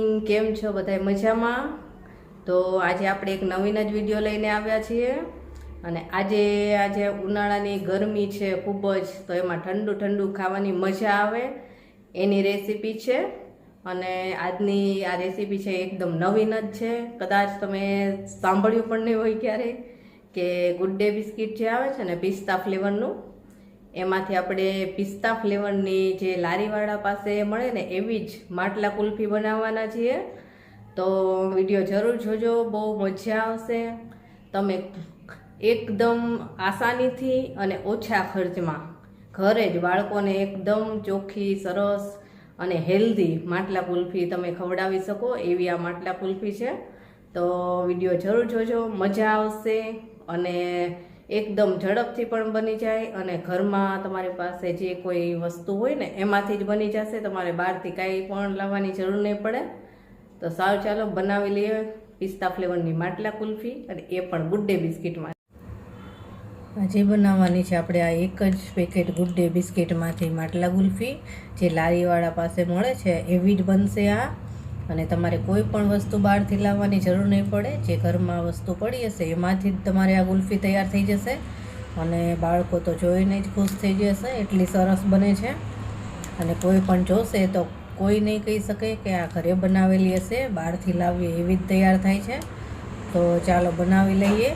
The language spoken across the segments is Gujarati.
મોર્નિંગ, કેમ છો બધા? મજામાં? તો આજે આપણે એક નવીન જ વિડીયો લઈને આવ્યા છીએ અને આજે ઉનાળાની ગરમી છે ખૂબ જ, તો એમાં ઠંડુ ઠંડુ ખાવાની મજા આવે એની રેસીપી છે. અને આજની આ રેસીપી છે એકદમ નવીન જ છે. કદાચ તમે સાંભળ્યું પણ નહીં હોય ક્યારે કે ગુડ ડે બિસ્કિટ જે આવે છે ને પિસ્તા ફ્લેવરનું, એમાંથી આપણે પિસ્તા ફ્લેવરની જે લારીવાળા પાસે મળે ને એવી જ માટલા કુલ્ફી બનાવવાના છીએ. તો વિડીયો જરૂર જોજો, બહુ મજા આવશે. તમે એકદમ આસાનીથી અને ઓછા ખર્ચમાં ઘરે જ બાળકોને એકદમ ચોખ્ખી, સરસ અને હેલ્ધી માટલા કુલ્ફી તમે ખવડાવી શકો એવી આ માટલા કુલ્ફી છે. તો વિડીયો જરૂર જોજો, મજા આવશે અને એકદમ ઝડપથી પણ બની જાય અને ઘરમાં તમારી પાસે જે કોઈ વસ્તુ હોય ને એમાંથી જ બની જશે. તમારે બહારથી કાંઈ પણ લાવવાની જરૂર નહીં પડે. તો સારું, ચાલો બનાવી લઈએ પિસ્તા ફ્લેવરની માટલા કુલ્ફી, અને એ પણ ગુડ ડે બિસ્કિટમાં. આજે બનાવવાની છે આપણે આ એક જ પેકેટ ગુડ ડે બિસ્કિટમાંથી માટલા કુલ્ફી, જે લારીવાળા પાસે મળે છે એવી જ બનશે આ. અને તમારે કોઈ પણ વસ્તુ બહારથી લાવવાની જરૂર નહીં પડે. જે ઘરમાં વસ્તુ પડી હશે એમાંથી જ તમારે આ કુલ્ફી તૈયાર થઈ જશે અને બાળકો તો જોઈને જ ખુશ થઈ જશે, એટલી સરસ બને છે. અને કોઈ પણ જોશે તો કોઈ નહીં કહી શકે કે આ ઘરે બનાવેલી હશે, બહારથી લાવીએ એવી જ તૈયાર થાય છે. તો ચાલો બનાવી લઈએ.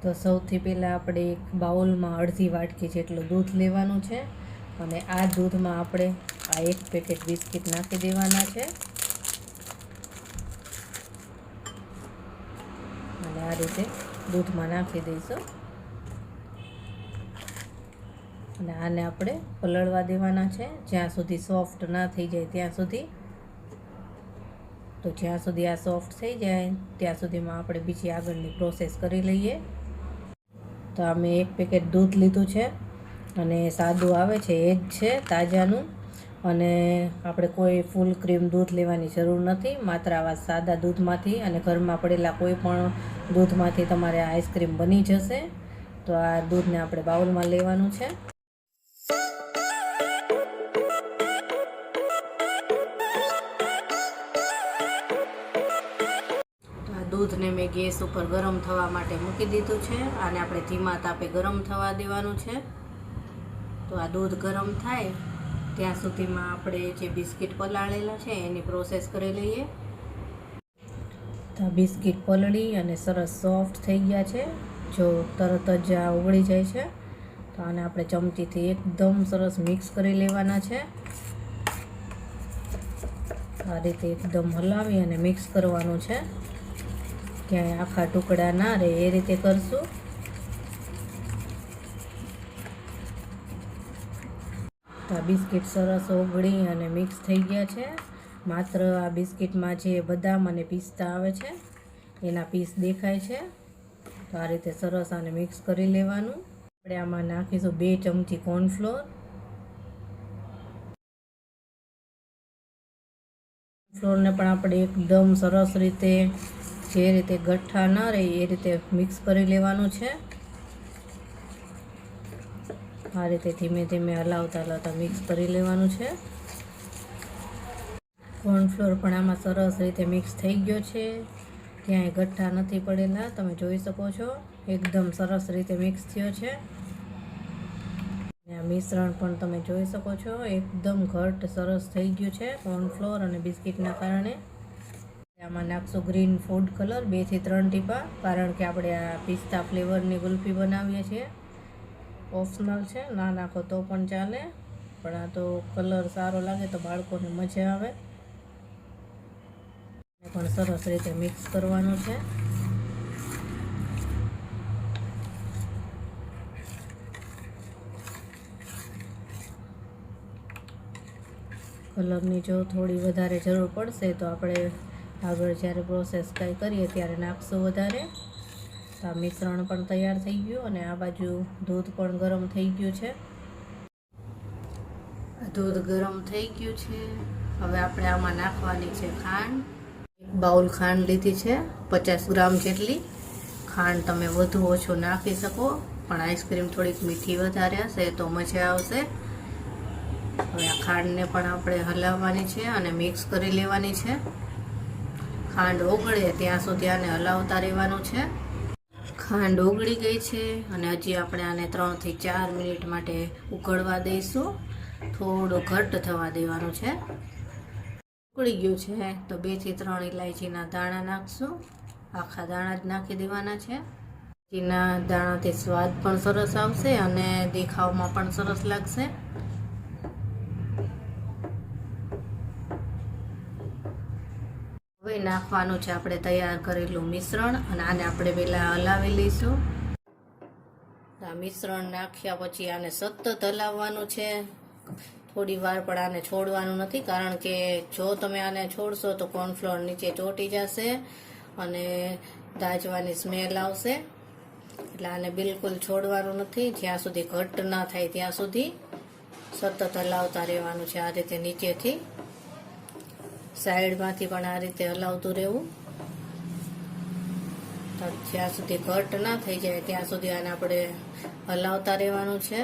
તો સૌથી પહેલાં આપણે એક બાઉલમાં અડધી વાટકી જેટલું દૂધ લેવાનું છે અને આ દૂધમાં આપણે આ એક પેકેટ બિસ્કિટ નાખી દેવાના છે અને આ રીતે દૂધમાં નાખી દઈશું અને આને આપણે પલળવા દેવાના છે જ્યાં સુધી સોફ્ટ ના થઈ જાય ત્યાં સુધી. તો જ્યાં સુધી આ સોફ્ટ થઈ જાય ત્યાં સુધીમાં આપણે બીજી આગળની પ્રોસેસ કરી લઈએ. તો આ મેં એક પેકેટ દૂધ લીધું છે અને સાદું આવે છે એ જ છે, તાજાનું. અને આપણે કોઈ ફૂલ ક્રીમ દૂધ લેવાની જરૂર નથી, માત્ર આવા સાદા દૂધમાંથી અને ઘરમાં પડેલા કોઈ પણ દૂધમાંથી તમારે આઈસ્ક્રીમ બની જશે. તો આ દૂધને આપણે બાઉલમાં લેવાનું છે. દૂધને મેં ગેસ ઉપર ગરમ થવા માટે મૂકી દીધું છે. આને આપણે ધીમા તાપે ગરમ થવા દેવાનું છે. તો આ દૂધ ગરમ થાય ત્યાં સુધીમાં આપણે જે બિસ્કિટ પલાળેલા છે એની પ્રોસેસ કરી લઈએ. તો આ બિસ્કિટ પલળી અને સરસ સોફ્ટ થઈ ગયા છે, જો તરત જ આ ઓગળી જાય છે. તો આને આપણે ચમચીથી એકદમ સરસ મિક્સ કરી લેવાના છે. આ રીતે એકદમ હલાવી અને મિક્સ કરવાનું છે, ક્યાંય આખા ટુકડા ના રહે એ રીતે કરશું. તો આ બિસ્કિટ સરસ ઓગળી અને મિક્સ થઈ ગયા છે. માત્ર આ બિસ્કિટમાં જે બદામ અને પિસ્તા આવે છે એના પીસ દેખાય છે. તો આ રીતે સરસ આને મિક્સ કરી લેવાનું. આપણે આમાં નાખીશું 2 ચમચી કોર્નફ્લોર. કોર્નફ્લોરને પણ આપણે એકદમ સરસ રીતે, જે રીતે ગઠ્ઠા ન રહે એ રીતે મિક્સ કરી લેવાનું છે. આ રીતે ધીમે ધીમે હલાવતા હલાવતા મિક્સ કરી લેવાનું છે. કોર્નફ્લોર પણ આમાં સરસ રીતે મિક્સ થઈ ગયો છે, ક્યાંય ગઠ્ઠા નથી પડેલા, તમે જોઈ શકો છો. એકદમ સરસ રીતે મિક્સ થયો છે. આ મિશ્રણ પણ તમે જોઈ શકો છો, એકદમ ઘટ્ટ સરસ થઈ ગયું છે કોર્નફ્લોર અને બિસ્કિટના કારણે. આમાં નાખશું ગ્રીન ફૂડ કલર 2 થી 3 ટીપા, કારણ કે આપણે આ પિસ્તા ફ્લેવરની કુલ્ફી બનાવીએ છીએ. ઓપ્શનલ છે, ના નાખો તો પણ ચાલે, પણ આ તો કલર સારો લાગે તો બાળકોને મજા આવે. પણ સરસ રીતે મિક્સ કરવાનું છે. કલરની જો થોડી વધારે જરૂર પડશે તો આપણે આગળ જ્યારે પ્રોસેસ કાંઈ કરીએ ત્યારે નાખશું વધારે. તો આ મિશ્રણ પણ તૈયાર થઈ ગયું અને આ બાજુ દૂધ પણ ગરમ થઈ ગયું છે. દૂધ ગરમ થઈ ગયું છે. હવે આપણે આમાં નાખવાની છે ખાંડ. 1 બાઉલ ખાંડ લીધી છે, 50 ગ્રામ જેટલી. ખાંડ તમે વધુ ઓછું નાખી શકો, પણ આઈસ્ક્રીમ થોડીક મીઠી વધારે હશે તો મજા આવશે. હવે આ ખાંડને પણ આપણે હલાવવાની છે અને મિક્સ કરી લેવાની છે. ખાંડ ઓગળે ત્યાં સુધી આને હલાવતા રહેવાનું છે. ખાંડ ઓગળી ગઈ છે અને હજી આપણે આને 3 થી 4 મિનિટ માટે ઉકળવા દઈશું. થોડું ઘટ્ટ થવા દેવાનું છે. ઉકળી ગયું છે તો 2 થી 3 ઇલાયચીના દાણા નાખશું. આખા દાણા જ નાખી દેવાના છે. ઇલાયચીના દાણાથી સ્વાદ પણ સરસ આવશે અને દેખાવમાં પણ સરસ લાગશે. હવે નાખવાનું છે આપણે તૈયાર કરેલું મિશ્રણ અને આને આપણે પહેલાં હલાવી લઈશું. આ મિશ્રણ નાખ્યા પછી આને સતત હલાવવાનું છે. થોડી વાર પણ આને છોડવાનું નથી, કારણ કે જો તમે આને છોડશો તો કોર્નફ્લોર નીચે ચોંટી જશે અને દાજવાની સ્મેલ આવશે. એટલે આને બિલકુલ છોડવાનું નથી. જ્યાં સુધી ઘટ્ટ ના થાય ત્યાં સુધી સતત હલાવતા રહેવાનું છે. આ રીતે નીચેથી સાઈડમાંથી પણ આ રીતે હલાવતું રહેવું. જ્યાં સુધી ઘટ્ટ ના થઈ જાય ત્યાં સુધી આને આપણે હલાવતા રહેવાનું છે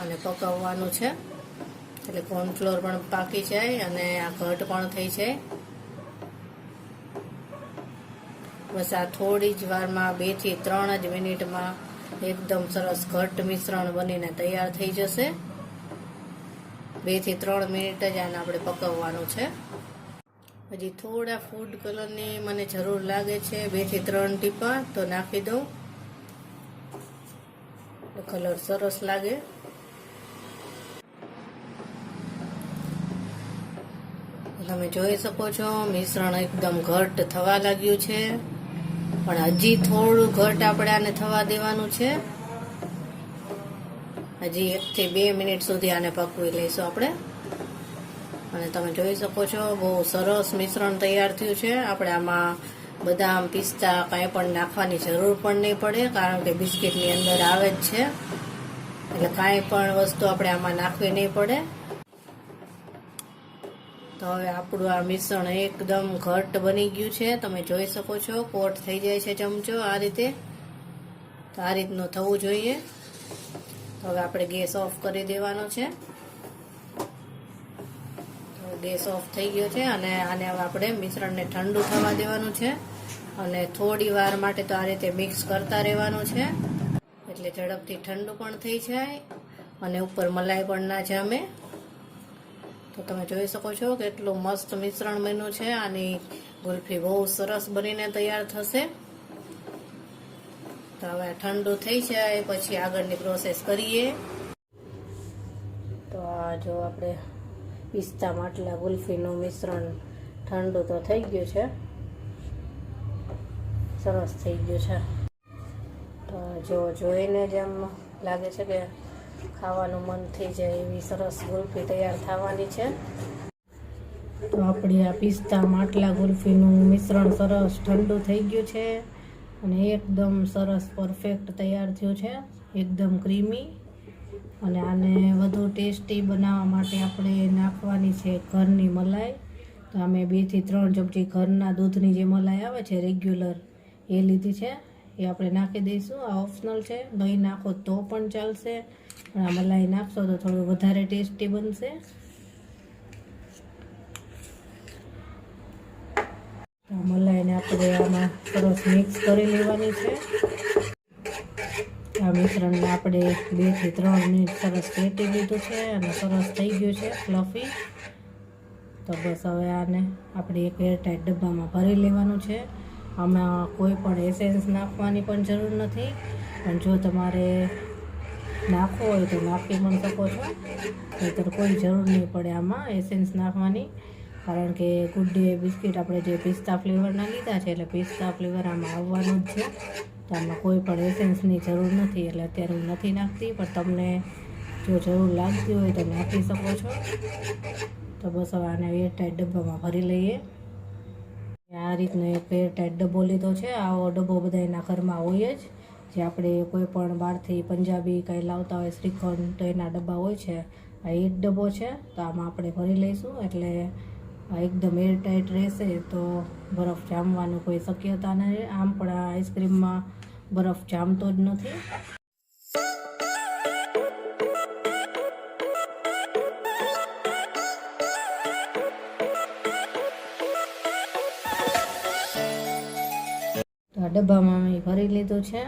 અને પકાવવાનું છે. એટલે કોર્નફ્લોર પણ પાકી જાય અને આ ઘટ પણ થઈ જાય. બસ આ થોડી જ વારમાં 2 થી 3 જ મિનિટમાં એકદમ સરસ ઘટ મિશ્રણ બનીને તૈયાર થઈ જશે. 2 થી 3 મિનિટ જ આને આપણે પકાવવાનું છે. હજી થોડા ફૂડ કલરની મને જરૂર લાગે છે, 2 થી 3 ટીપા, તો નાખી દઉં. કલર સરસ લાગે. તમે જોઈ શકો છો મિશ્રણ એકદમ ઘટ થવા લાગ્યું છે, પણ હજી થોડું ઘટ આપણે આને થવા દેવાનું છે. હજી 1 થી 2 મિનિટ સુધી આને પકવી લઈશું આપણે. અને તમે જોઈ શકો છો બહુ સરસ મિશ્રણ તૈયાર થયું છે. આપણે આમાં બદામ, પિસ્તા કાંઈ પણ નાખવાની જરૂર પણ નહીં પડે, કારણ કે બિસ્કિટની અંદર આવે જ છે. એટલે કાંઈ પણ વસ્તુ આપણે આમાં નાખવી નહીં પડે. તો હવે આપણું આ મિશ્રણ એકદમ ઘટ્ટ બની ગયું છે. તમે જોઈ શકો છો કોટ થઈ જાય છે ચમચો આ રીતે. તો આ રીતનું થવું જોઈએ. તો હવે આપણે ગેસ ઓફ કરી દેવાનો છે. ગેસ ઓફ થઈ ગયો છે અને આને હવે આપણે મિશ્રણને ઠંડુ થવા દેવાનું છે અને થોડી વાર માટે તો આ રીતે મિક્સ કરતા રહેવાનું છે, એટલે ઝડપથી ઠંડુ પણ થઈ જાય અને ઉપર મલાઈ પણ ના જામે. તો તમે જોઈ શકો છો કેટલું મસ્ત મિશ્રણ બન્યું છે. આની ગુલ્ફી બહુ સરસ બનીને તૈયાર થશે. તો હવે ઠંડુ થઈ જાય પછી આગળની પ્રોસેસ કરીએ. તો આ જો આપણે પિસ્તા માટલા ગુલ્ફીનું મિશ્રણ ઠંડુ તો થઈ ગયું છે, સરસ થઈ ગયું છે. તો જો જોઈને જ એમ લાગે છે કે ખાવાનું મન થઈ જાય એવી સરસ ગુલ્ફી તૈયાર થવાની છે. તો આપણી આ પિસ્તા માટલા ગુલ્ફીનું મિશ્રણ સરસ ઠંડુ થઈ ગયું છે અને એકદમ સરસ પરફેક્ટ તૈયાર થયું છે, એકદમ ક્રીમી. અને આને વધુ ટેસ્ટી બનાવવા માટે આપણે નાખવાની છે ઘરની મલાઈ. તો અમે 2 થી 3 ચમચી ઘરના દૂધની જે મલાઈ આવે છે રેગ્યુલર, એ લીધી છે. એ આપણે નાખી દઈશું. આ ઓપ્શનલ છે, દહીં નાખો તો પણ ચાલશે, પણ આ મલાઈ નાખશો તો થોડું વધારે ટેસ્ટી બનશે. આ મલાઈને આપણે આમાં સરસ મિક્સ કરી લેવાની છે. આ મિશ્રણને આપણે 2 થી 3 મિનિટ સરસ ફેટી લીધું છે અને સરસ થઈ ગયું છે ફ્લફી. તો બસ હવે આને આપણે એક એરટાઈટ ડબ્બામાં ભરી લેવાનું છે. આમાં કોઈ પણ એસેન્સ નાખવાની પણ જરૂર નથી, પણ જો તમારે નાખવો હોય તો નાખી પણ શકો છો, નહીંતર કોઈ જરૂર નહીં પડે આમાં એસેન્સ નાખવાની, કારણ કે ગુડ ડે બિસ્કિટ આપણે જે પિસ્તા ફ્લેવરના લીધા છે એટલે પિસ્તા ફ્લેવર આમાં આવવાનું જ છે. તો આમાં કોઈ પણ એસેન્સની જરૂર નથી, એટલે અત્યારે હું નથી નાખતી, પણ તમને જો જરૂર લાગતી હોય તો નાખી શકો છો. તો બસ હવે આને એરટાઈટ ડબ્બામાં ભરી લઈએ. આ રીતનો એક એરટાઈટ ડબ્બો લીધો છે. આવો ડબ્બો બધાના ઘરમાં હોય જ, જે આપણે કોઈ પણ બહારથી પંજાબી કંઈ લાવતા હોય શ્રીખંડ તો એના ડબ્બા હોય છે. આ એક ડબ્બો છે, તો આમાં આપણે ભરી લઈશું. એટલે એકદમ એરટાઈટ રહેશે, તો બરફ જામવાનું કોઈ શક્યતા નહીં. આમ પણ આ આઈસ્ક્રીમમાં બરફ જામતો જ નથી. આ ડબ્બામાં મેં ભરી લીધું છે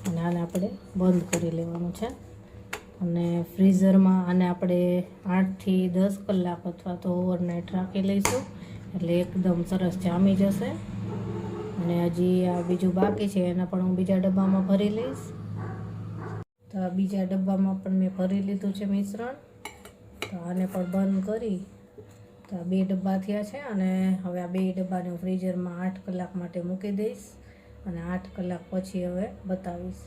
અને આને આપણે બંધ કરી લેવાનું છે અને ફ્રીઝરમાં આને આપણે 8 થી 10 કલાક અથવા તો ઓવરનાઇટ રાખી લઈશું એટલે એકદમ સરસ જામી જશે। અને હજી આ બીજું બાકી છે એના પણ હું બીજા ડબ્બામાં ભરી લઈશ। તો આ બીજા ડબ્બામાં પણ મેં ભરી લીધું છે મિશ્રણ। તો આને પણ બંધ કરી તો આ 2 ડબ્બા થયા છે અને હવે આ 2 ડબ્બાને હું ફ્રીઝરમાં 8 કલાક માટે મૂકી દઈશ અને 8 કલાક પછી હવે બતાવીશ।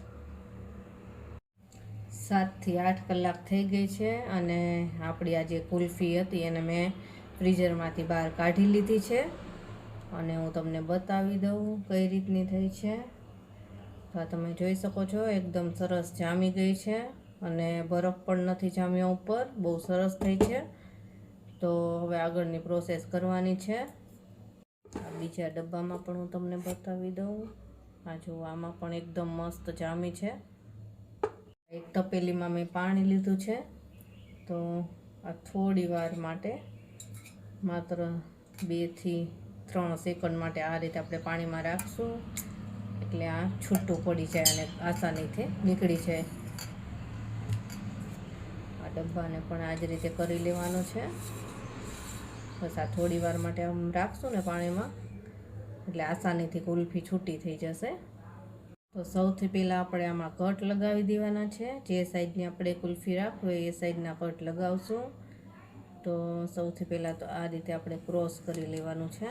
7 થી 8 કલાક થઈ ગઈ છે અને આપણી આ જે કુલ્ફી હતી એને મેં ફ્રીઝરમાંથી બહાર કાઢી લીધી છે અને હું તમને બતાવી દઉં કઈ રીતની થઈ છે। તો આ તમે જોઈ શકો છો એકદમ સરસ જામી ગઈ છે અને બરફ પણ નથી જામ્યો ઉપર, બહુ સરસ થઈ છે। તો હવે આગળની પ્રોસેસ કરવાની છે। આ બીજા ડબ્બામાં પણ હું તમને બતાવી દઉં। આ જો આમાં પણ એકદમ મસ્ત જામી છે। એક તપેલીમાં મેં પાણી લીધું છે તો આ થોડી વાર માટે માત્ર 2 થી 3 સેકન્ડ માટે આ રીતે આપણે પાણીમાં રાખશું એટલે આ છૂટું પડી જાય અને આસાનીથી નીકળી જાય। આ ડબ્બાને પણ આ જ રીતે કરી લેવાનું છે। બસ આ થોડી વાર માટે આમ રાખશું ને પાણીમાં એટલે આસાનીથી કુલ્ફી છૂટી થઈ જશે। તો સૌથી પહેલાં આપણે આમાં કટ લગાવી દેવાના છે। જે સાઈડની આપણે કુલ્ફી રાખવી હોય એ સાઈડના કટ લગાવશું। તો સૌથી પહેલાં તો આ રીતે આપણે ક્રોસ કરી લેવાનું છે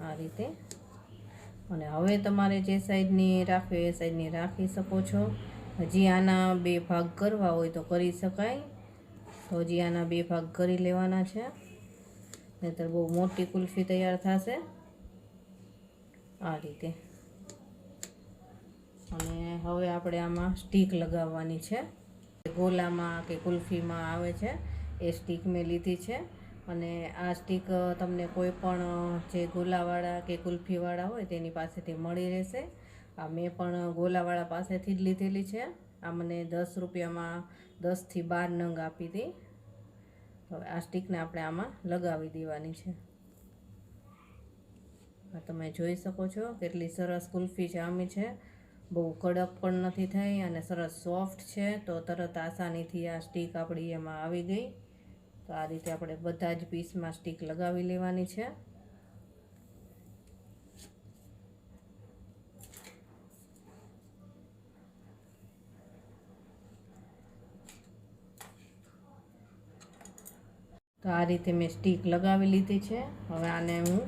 આ રીતે। અને હવે તમારે જે સાઈડની રાખવી એ સાઈડની રાખી શકો છો। હજી આના 2 ભાગ કરવા હોય તો કરી શકાય। તો હજી આના 2 ભાગ કરી લેવાના છે નહીંતર બહુ મોટી કુલ્ફી તૈયાર થશે આ રીતે। અને હવે આપણે આમાં સ્ટીક લગાવવાની છે। ગોલામાં કે કુલ્ફીમાં આવે છે એ સ્ટીક મેં લીધી છે અને આ સ્ટીક તમને કોઈ પણ જે ગોલાવાળા કે કુલ્ફીવાળા હોય તેની પાસેથી મળી રહેશે। આ મેં પણ ગોલાવાળા પાસેથી જ લીધેલી છે। આ મને 10 રૂપિયામાં 10 થી 12 નંગ આપી હતી। હવે આ સ્ટીકને આપણે આમાં લગાવી દેવાની છે। આ તમે જોઈ શકો છો કેટલી સરસ કુલ્ફી જામી છે, બહુ કડક પણ નથી થઈ અને સરસ સોફ્ટ છે। તો તરત આસાનીથી આ સ્ટીક આપણી એમાં આવી ગઈ। તો આ રીતે આપણે બધા જ પીસમાં સ્ટીક લગાવી લેવાની છે। તો આ રીતે મેં સ્ટીક લગાવી લીધી છે। હવે આને હું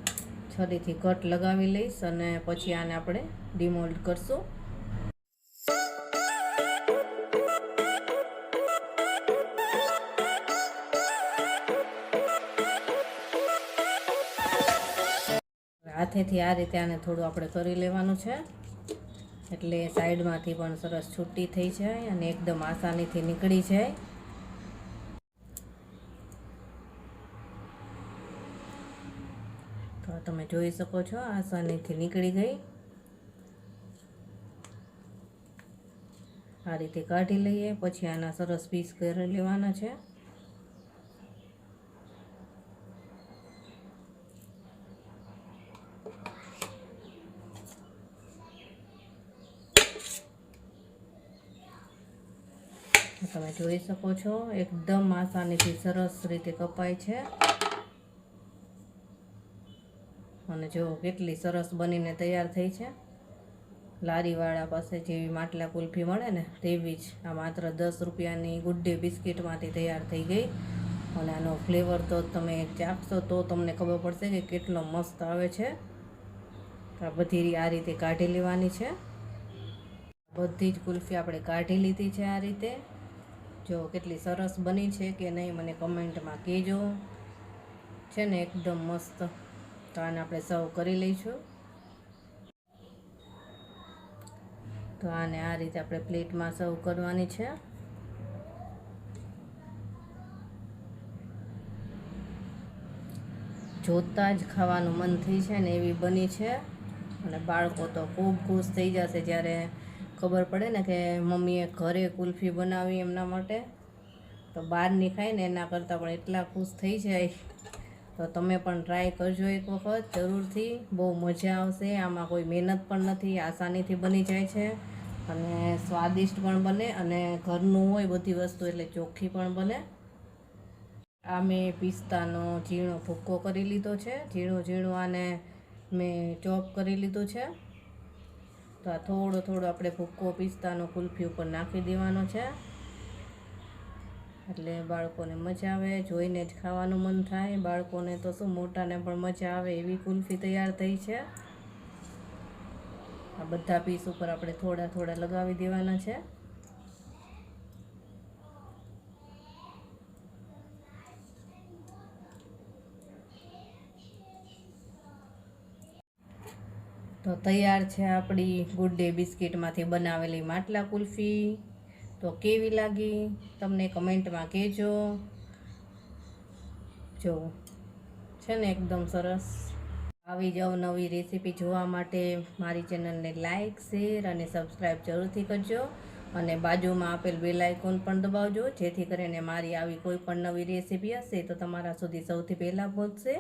છરીથી કટ લગાવી લઈશ અને પછી આને આપણે ડિમોલ્ડ કરશું। હાથેથી આ રીતે આને થોડું આપણે કરી લેવાનું છે એટલે સાઈડમાંથી પણ સરસ છૂટી થઈ જાય અને એકદમ આસાનીથી નીકળી જાય। તો તમે જોઈ શકો છો આસાનીથી નીકળી ગઈ। આ રીતે કાઢી લઈએ પછી આના સરસ પીસ કરી લેવાના છે। તમે જોઈ શકો છો એકદમ આસાનીથી સરસ રીતે કપાય છે અને જો કેટલી સરસ બનીને તૈયાર થઈ છે। લારીવાળા પાસે જેવી માટલા કુલ્ફી મળે ને તેવી જ આ માત્ર 10 રૂપિયાની ગુડ ડે બિસ્કિટમાંથી તૈયાર થઈ ગઈ અને આનો ફ્લેવર તો તમે ચાખશો તો તમને ખબર પડશે કે કેટલો મસ્ત આવે છે। આ બધી આ રીતે કાઢી લેવાની છે। બધી જ કુલ્ફી આપણે કાઢી લીધી છે આ રીતે। જો કેટલી સરસ બની છે કે નહીં મને કમેન્ટમાં કહેજો। છે ને એકદમ મસ્ત। તો આને આપણે સર્વ કરી લઈશું। તો આને આ રીતે આપણે પ્લેટમાં સર્વ કરવાની છે। જોતાં જ ખાવાનું મન થઈ છે ને એવી બની છે અને બાળકો તો ખૂબ ખુશ થઈ જશે જ્યારે ખબર પડે ને કે મમ્મીએ ઘરે કુલ્ફી બનાવી એમના માટે। તો બહારની ખાય ને એના કરતાં પણ એટલા ખુશ થઈ જાય તો તમે પણ ટ્રાય કરજો એક વખત જરૂરથી, બહુ મજા આવશે. આમાં કોઈ મહેનત પણ નથી, આસાનીથી બની જાય છે અને સ્વાદિષ્ટ પણ બને અને ઘરનું હોય બધી વસ્તુ એટલે ચોખ્ખી પણ બને. આ મેં પિસ્તાનો ઝીણો ભૂક્કો કરી લીધો છે, ઝીણું આને મેં ચોપ કરી લીધું છે. તો આ થોડો આપણે ભૂક્કો પિસ્તાનો કુલ્ફી ઉપર નાખી દેવાનો છે, એટલે બાળકોને મજા આવે, જોઈને જ ખાવાનું મન થાય. બાળકોને તો શું, મોટાને પણ મજા આવે એવી કુલ્ફી તૈયાર થઈ છે. આ બધા પીસ ઉપર આપણે થોડા લગાવી દેવાના છે. તો તૈયાર છે આપણી ગુડ ડે બિસ્કિટમાંથી બનાવેલી માટલા કુલ્ફી. તો કેવી લાગી તમને કમેન્ટમાં કહેજો. જો છે ને એકદમ સરસ. આવી જાઓ નવી રેસીપી જોવા માટે મારી ચેનલને લાઈક, શેર અને સબસ્ક્રાઈબ જરૂરથી કરજો અને બાજુમાં આપેલ બેલ આઇકોન પણ દબાવજો, જેથી કરીને મારી આવી કોઈ પણ નવી રેસીપી હશે તો તમારા સુધી સૌથી પહેલાં પહોંચશે.